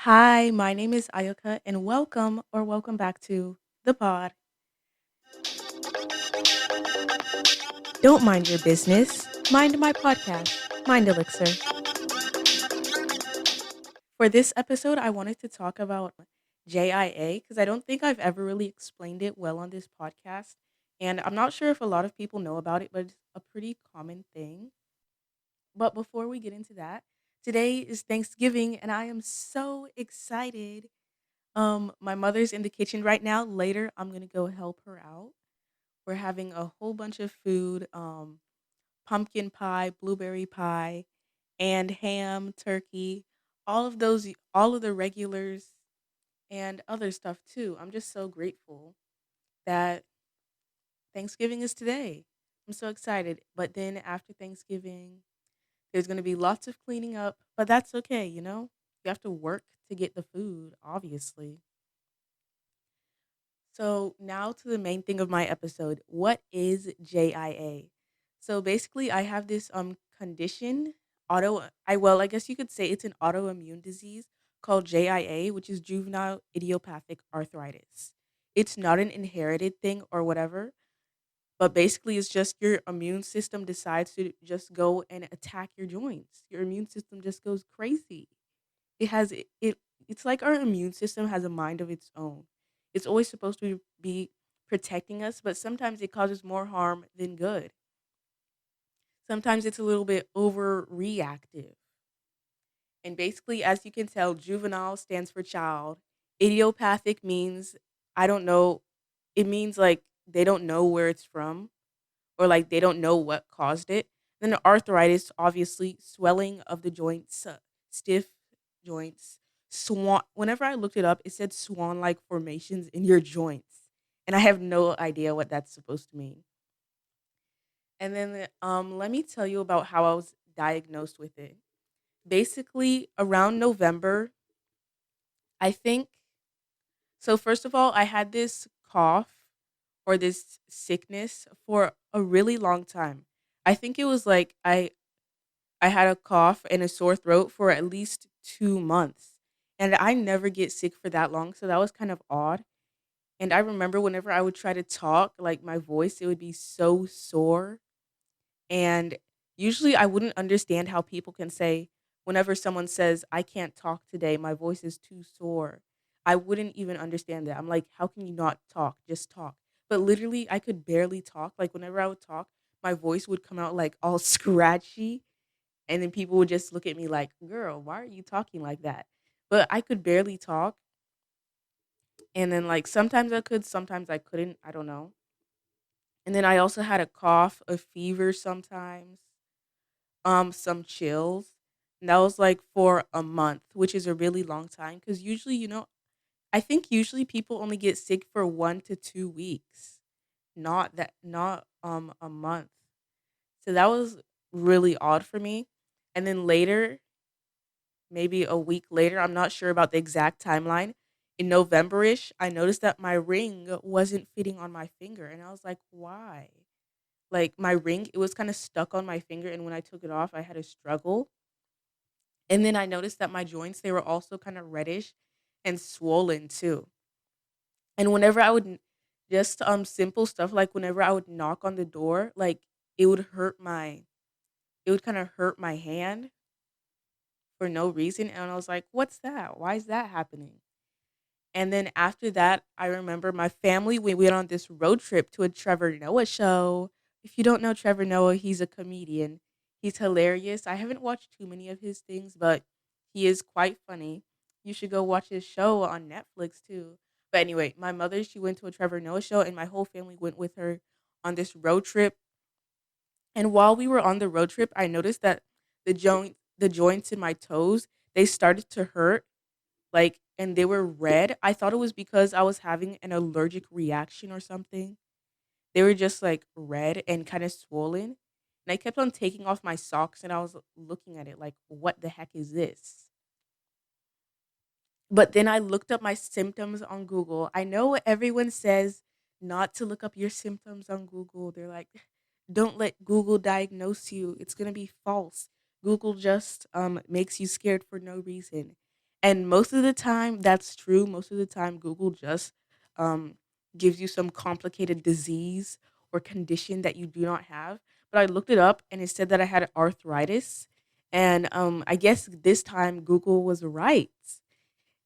Hi, my name is Ayaka, and welcome back to the pod. Don't mind your business, mind my podcast, Mind Elixir. For this episode, I wanted to talk about JIA because I don't think I've ever really explained it well on this podcast. And I'm not sure if a lot of people know about it, but it's a pretty common thing. But before we get into that, today is Thanksgiving, and I am so excited. My mother's in the kitchen right now. Later, I'm gonna go help her out. We're having a whole bunch of food, pumpkin pie, blueberry pie, and ham, turkey, all of the regulars and other stuff too. I'm just so grateful that Thanksgiving is today. I'm so excited. But then after Thanksgiving, there's going to be lots of cleaning up, but that's okay, you know? You have to work to get the food, obviously. So now to the main thing of my episode. What is JIA? So basically I have this condition, I guess you could say it's an autoimmune disease called JIA, which is juvenile idiopathic arthritis. It's not an inherited thing or whatever, but basically it's just your immune system decides to just go and attack your joints. Your immune system just goes crazy. It has it it's like our immune system has a mind of its own. It's always supposed to be protecting us, but sometimes it causes more harm than good. Sometimes it's a little bit overreactive. And basically, as you can tell, juvenile stands for child. Idiopathic means I don't know, it means like they don't know where it's from or like they don't know what caused it. Then the arthritis, obviously, swelling of the joints, stiff joints, swan. Whenever I looked it up, it said swan-like formations in your joints, and I have no idea what that's supposed to mean. And then, let me tell you about how I was diagnosed with it. Basically, around November, I think. So first of all, I had this cough or this sickness for a really long time. I think it was like I had a cough and a sore throat for at least 2 months, and I never get sick for that long, so that was kind of odd. And I remember whenever I would try to talk, like, my voice, it would be so sore, and usually I wouldn't understand how people can say whenever someone says, "I can't talk today, my voice is too sore." I wouldn't even understand that. I'm like, "How can you not talk? Just talk." But literally, I could barely talk, like, whenever I would talk, my voice would come out, like, all scratchy, and then people would just look at me like, "Girl, why are you talking like that?" But I could barely talk, and then, like, sometimes I could, sometimes I couldn't, I don't know. And then I also had a cough, a fever sometimes, some chills, and that was, like, for a month, which is a really long time. Because usually, I think usually people only get sick for 1 to 2 weeks, not a month. So that was really odd for me, and then later maybe a week later, I'm not sure about the exact timeline. In November-ish, I noticed that my ring wasn't fitting on my finger, and I was like, "Why?" Like, my ring, it was kinda stuck on my finger, and when I took it off, I had a struggle, and then I noticed that my joints, they were also kinda reddish and swollen too, and whenever I would just, simple stuff, like, whenever I would knock on the door, like, it would hurt my it would kinda hurt my hand for no reason, and I was like, "What's that? Why is that happening?" And then after that, I remember my family, we went on this road trip to a Trevor Noah show. If you don't know Trevor Noah, he's a comedian. He's hilarious. I haven't watched too many of his things, but he is quite funny. You should go watch his show on Netflix too. But anyway, my mother, she went to a Trevor Noah show, and my whole family went with her on this road trip. And while we were on the road trip, I noticed that the joints in my toes, they started to hurt, like, and they were red. I thought it was because I was having an allergic reaction or something. They were just, like, red and kinda swollen, and I kept on taking off my socks, and I was looking at it like, "What the heck is this?" But then I looked up my symptoms on Google. I know everyone says not to look up your symptoms on Google. They're like, "Don't let Google diagnose you. It's gonna be false. Google just, makes you scared for no reason." And most of the time, that's true. Most of the time, Google just um, gives you some complicated disease or condition that you do not have. But I looked it up and it said that I had arthritis. And I guess this time Google was right.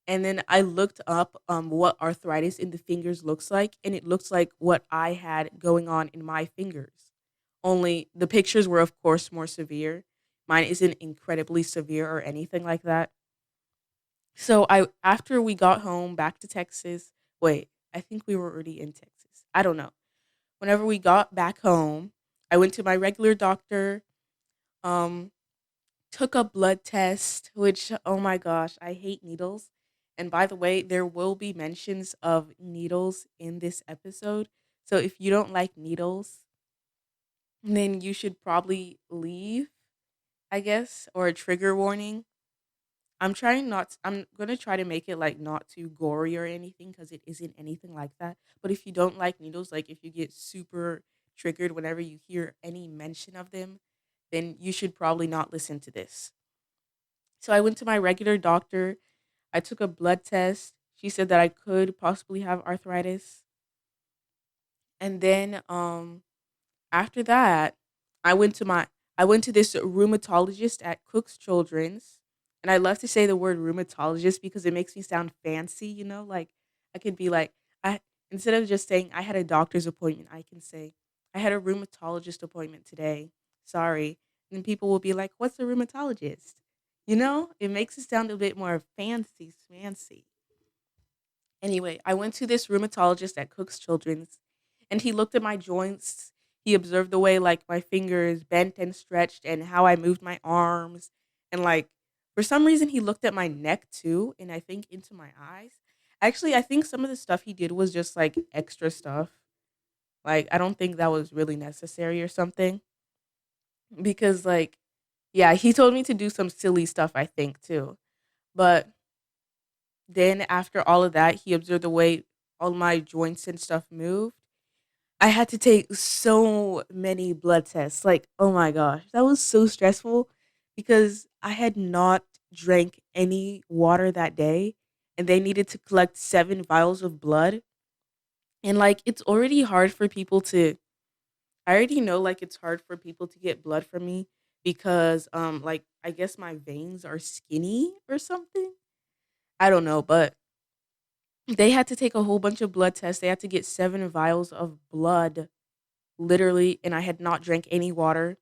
And then I looked up what arthritis in the fingers looks like, and it looks like what I had going on in my fingers. Only the pictures were, of course, more severe. Mine isn't incredibly severe or anything like that. So I after we got home back to Texas, wait, I think we were already in Texas. I don't know. Whenever we got back home, I went to my regular doctor, um, took a blood test, which oh my gosh, I hate needles. And by the way, there will be mentions of needles in this episode. So if you don't like needles, then you should probably leave, I guess, or a trigger warning. I'm gonna try to make it like not too gory or anything because it isn't anything like that. But if you don't like needles, like if you get super triggered whenever you hear any mention of them, then you should probably not listen to this. So I went to my regular doctor. I took a blood test. She said that I could possibly have arthritis. And then after that, I went to my I went to this rheumatologist at Cook's Children's, and I love to say the word rheumatologist because it makes me sound fancy, like I could be like I instead of just saying I had a doctor's appointment, I can say I had a rheumatologist appointment today. Sorry. And then people will be like, "What's a rheumatologist?" It makes it sound a bit more fancy smancy. Anyway, I went to this rheumatologist at Cook's Children's, and he looked at my joints. He observed the way like my fingers bent and stretched and how I moved my arms. And like for some reason he looked at my neck too, and I think into my eyes. Actually, I think some of the stuff he did was just like extra stuff. Like I don't think that was really necessary or something because like yeah, he told me to do some silly stuff I think too. But then after all of that, he observed the way all my joints and stuff moved. I had to take so many blood tests. Like, oh my gosh, that was so stressful because I had not drank any water that day and they needed to collect 7 vials of blood. And like it's already hard for people to I already know like it's hard for people to get blood from me because like I guess my veins are skinny or something. I don't know, but they had to take a whole bunch of blood tests. They had to get 7 vials of blood literally, and I had not drank any water.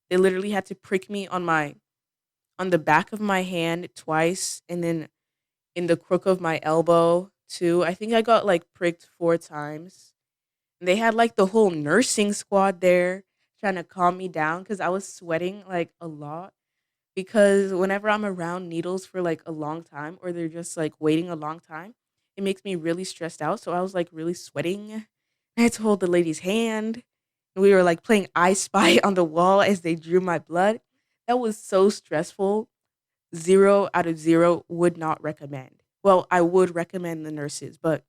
They literally had to prick me on the back of my hand twice and then in the crook of my elbow too. I think I got like pricked 4 times. And they had like the whole nursing squad there trying to calm me down cuz I was sweating like a lot because whenever I'm around needles for like a long time or they're just like waiting a long time, it makes me really stressed out. So I was like really sweating. I had to hold the lady's hand. And we were like playing I Spy on the wall as they drew my blood. That was so stressful. 0 out of 0 would not recommend. Well, I would recommend the nurses, but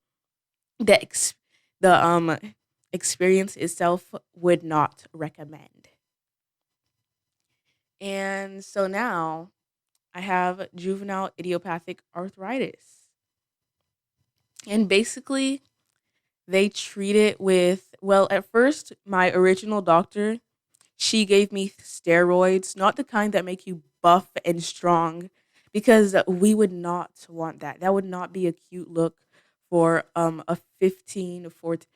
the ex- the experience itself would not recommend. And so now I have juvenile idiopathic arthritis. And basically, they treat it with, well, at first, my original doctor, she gave me steroids, not the kind that make you buff and strong, because we would not want that. That would not be a cute look for a 15 or 14,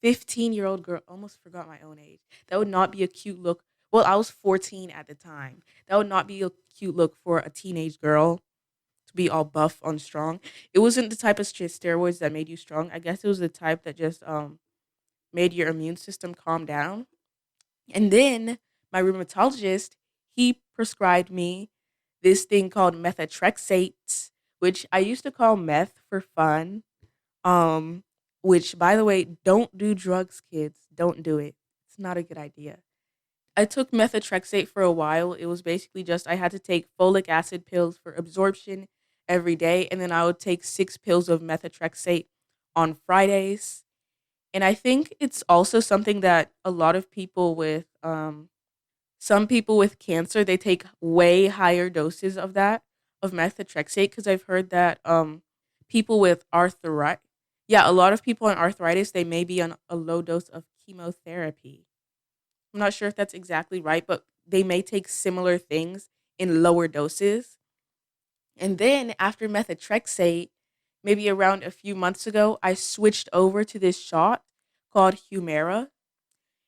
15-year-old girl. Almost forgot my own age. That would not be a cute look. Well, I was 14 at the time. That would not be a cute look for a teenage girl to be all buff and strong. It wasn't the type of steroids that made you strong. I guess it was the type that just made your immune system calm down. And then my rheumatologist, he prescribed me this thing called methotrexate, which I used to call meth for fun. Um, which by the way, don't do drugs, kids. Don't do it. It's not a good idea. I took methotrexate for a while. It was basically just I had to take folic acid pills for absorption every day, and then I would take 6 pills of methotrexate on Fridays. And I think it's also something that a lot of people with some people with cancer, they take way higher doses of that. of methotrexate because I've heard that people with arthritis, yeah, a lot of people on arthritis, they may be on a low dose of chemotherapy. I'm not sure if that's exactly right, but they may take similar things in lower doses. And then after methotrexate, maybe around a few months ago, I switched over to this shot called Humira.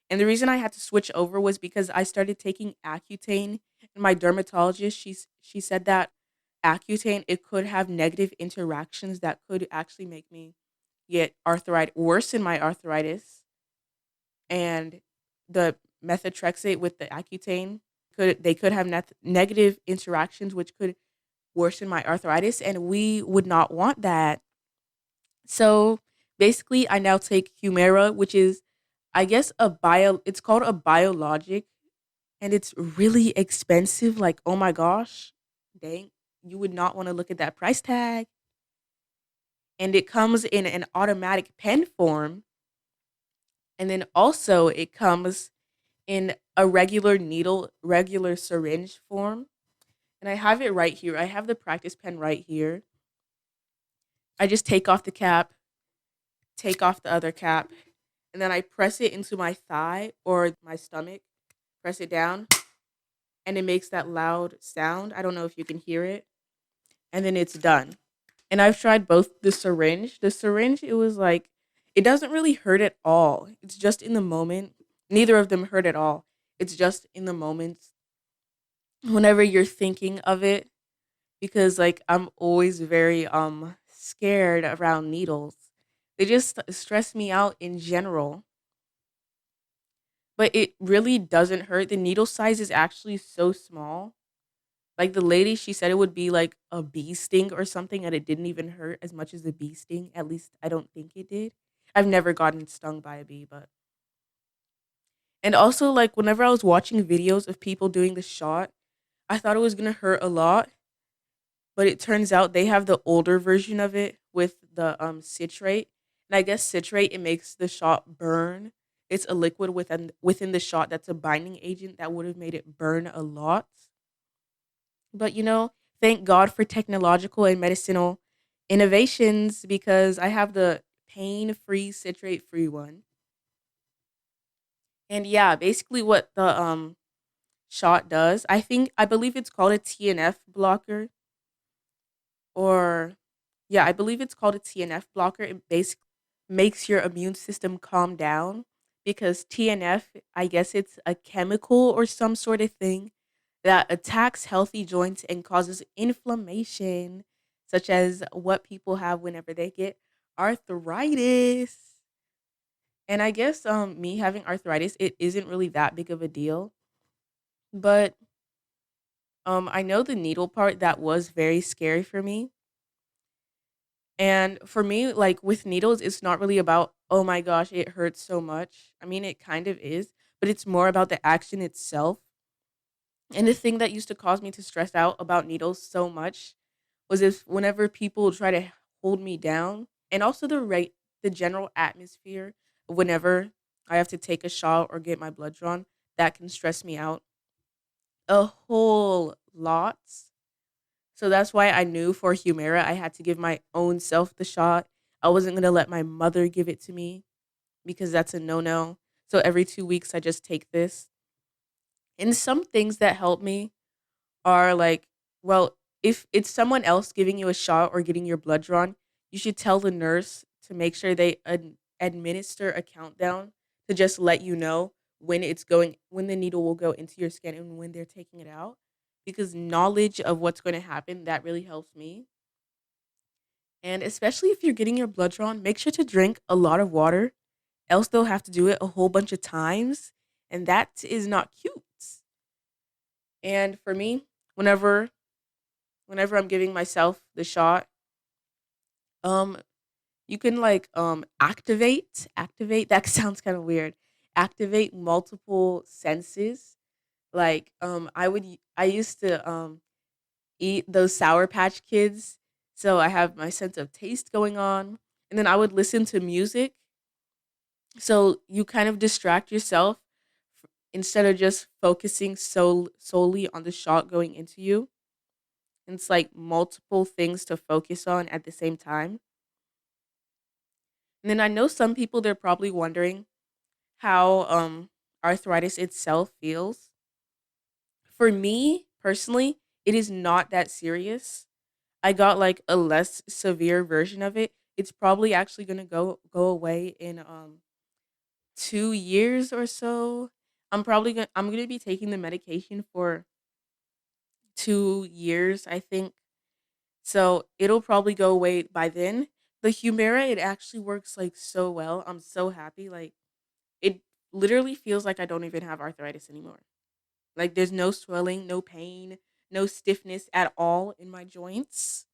And the reason I had to switch over was because I started taking Accutane, and my dermatologist, she said that Accutane, it could have negative interactions that could actually make me get arthritis, worsen my arthritis. And the methotrexate with the Accutane, could have negative interactions which could worsen my arthritis, and we would not want that. So basically, I now take Humira, which is, I guess, it's called a biologic, and it's really expensive. Like, oh my gosh, dang, you would not want to look at that price tag. And it comes in an automatic pen form, and then also it comes in a regular needle, regular syringe form. And I have it right here. I have the practice pen right here. I just take off the cap, take off the other cap, and then I press it into my thigh or my stomach, press it down, and it makes that loud sound. I don't know if you can hear it. And then it's done. And I've tried both the syringe. The syringe, it was like, it doesn't really hurt at all. It's just in the moment. Neither of them hurt at all. It's just in the moments whenever you're thinking of it, because like I'm always very scared around needles. They just stress me out in general. But it really doesn't hurt. The needle size is actually so small. Like the lady, she said it would be like a bee sting or something, and it didn't even hurt as much as the bee sting. At least I don't think it did. I've never gotten stung by a bee, but and also like whenever I was watching videos of people doing the shot, I thought it was gonna hurt a lot, but it turns out they have the older version of it with the citrate. And I guess citrate, it makes the shot burn. It's a liquid within the shot that's a binding agent that would have made it burn a lot. But thank God for technological and medicinal innovations because I have the pain-free, citrate-free one. And yeah, basically what the shot does, I believe it's called a TNF blocker, or yeah, I believe it's called a TNF blocker. It basically makes your immune system calm down because TNF, I guess it's a chemical or some sort of thing that attacks healthy joints and causes inflammation, such as what people have whenever they get arthritis. And I guess me having arthritis, it isn't really that big of a deal. But I know the needle part that was very scary for me. And for me, like with needles, it's not really about, oh my gosh, it hurts so much. I mean, it kind of is, but it's more about the action itself. And the thing that used to cause me to stress out about needles so much was if whenever people try to hold me down, and also the general atmosphere of whenever I have to take a shot or get my blood drawn, that can stress me out a whole lot. So that's why I knew for Humira I had to give my own self the shot. I wasn't gonna let my mother give it to me because that's a no-no. So every 2 weeks I just take this. And some things that help me are like, well, if it's someone else giving you a shot or getting your blood drawn, you should tell the nurse to make sure they administer a countdown to just let you know when the needle will go into your skin and when they're taking it out. Because knowledge of what's going to happen, that really helps me. And especially if you're getting your blood drawn, make sure to drink a lot of water, else they'll have to do it a whole bunch of times. And that is not cute. And for me, whenever whenever I'm giving myself the shot, um, you can like activate. That sounds kind of weird. Activate multiple senses. Like I used to eat those Sour Patch Kids, so I have my sense of taste going on, and then I would listen to music. So you kind of distract yourself instead of just focusing solely on the shot going into you. It's like multiple things to focus on at the same time. And then I know some people, they're probably wondering how arthritis itself feels. For me personally, it is not that serious. I got like a less severe version of it. It's probably actually gonna go away in 2 years or so. I'm gonna be taking the medication for 2 years, I think. So it'll probably go away by then. The Humira, it actually works like so well. I'm so happy. Like it literally feels like I don't even have arthritis anymore. Like there's no swelling, no pain, no stiffness at all in my joints.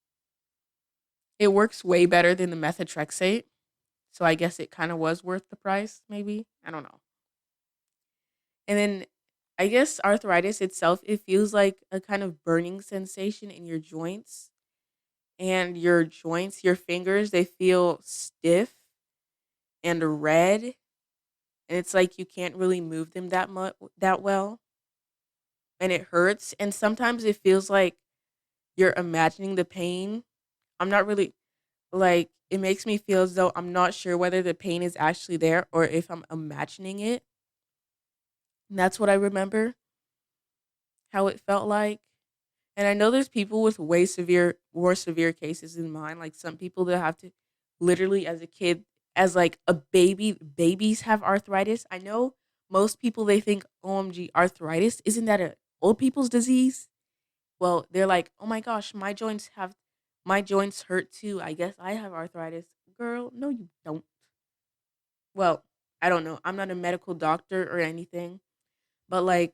It works way better than the methotrexate. So I guess it kind of was worth the price, maybe. I don't know. And then I guess arthritis itself, it feels like a kind of burning sensation in your joints, and your joints, your fingers, they feel stiff and red, and it's like you can't really move them that well, and it hurts, and sometimes it feels like you're imagining the pain. I'm not really like it makes me feel as though I'm not sure whether the pain is actually there or if I'm imagining it. And that's what I remember how it felt like. And I know there's people with more severe cases than mine. Like some people that have to literally as a kid, as like a baby, babies have arthritis. I know most people, they think, OMG, arthritis, isn't that a old people's disease? Well, they're like, oh my gosh, my joints hurt too. I guess I have arthritis. Girl, no, you don't. Well, I don't know. I'm not a medical doctor or anything, but like,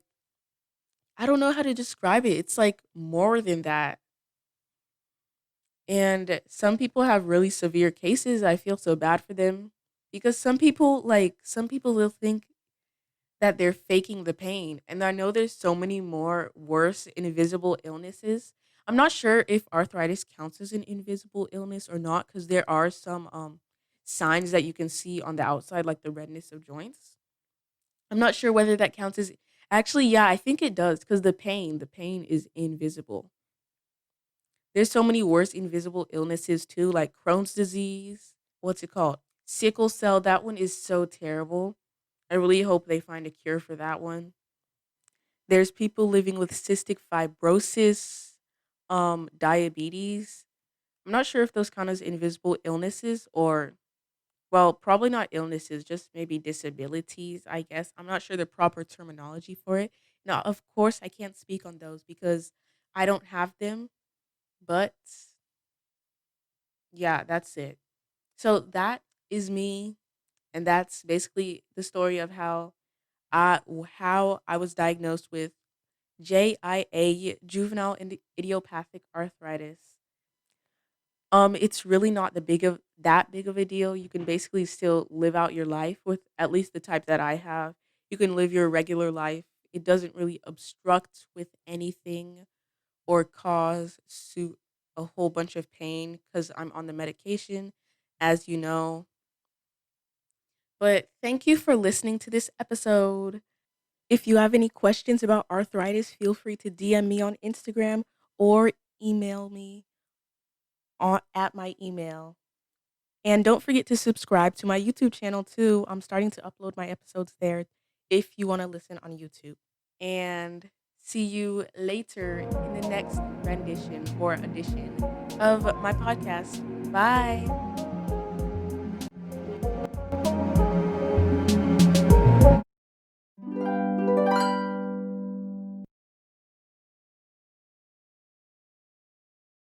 I don't know how to describe it. It's like more than that. And some people have really severe cases. I feel so bad for them because some people will think that they're faking the pain. And I know there's so many more worse invisible illnesses. I'm not sure if arthritis counts as an invisible illness or not because there are some signs that you can see on the outside, like the redness of joints. I'm not sure whether that counts as actually, yeah, I think it does because the pain is invisible. There's so many worse invisible illnesses too, like Crohn's disease. What's it called? Sickle cell. That one is so terrible. I really hope they find a cure for that one. There's people living with cystic fibrosis, diabetes. I'm not sure if those count as invisible illnesses or, well, probably not illnesses, just maybe disabilities, I guess. I'm not sure the proper terminology for it. Now, of course, I can't speak on those because I don't have them, but yeah, that's it. So that is me, and that's basically the story of how I was diagnosed with JIA, juvenile idiopathic arthritis. It's really not that big of a deal. You can basically still live out your life with at least the type that I have. You can live your regular life. It doesn't really obstruct with anything or cause a whole bunch of pain because I'm on the medication, as you know. But thank you for listening to this episode. If you have any questions about arthritis, feel free to DM me on Instagram or email me at my email. And don't forget to subscribe to my YouTube channel too. I'm starting to upload my episodes there if you want to listen on YouTube. And see you later in the next rendition or edition of my podcast. Bye.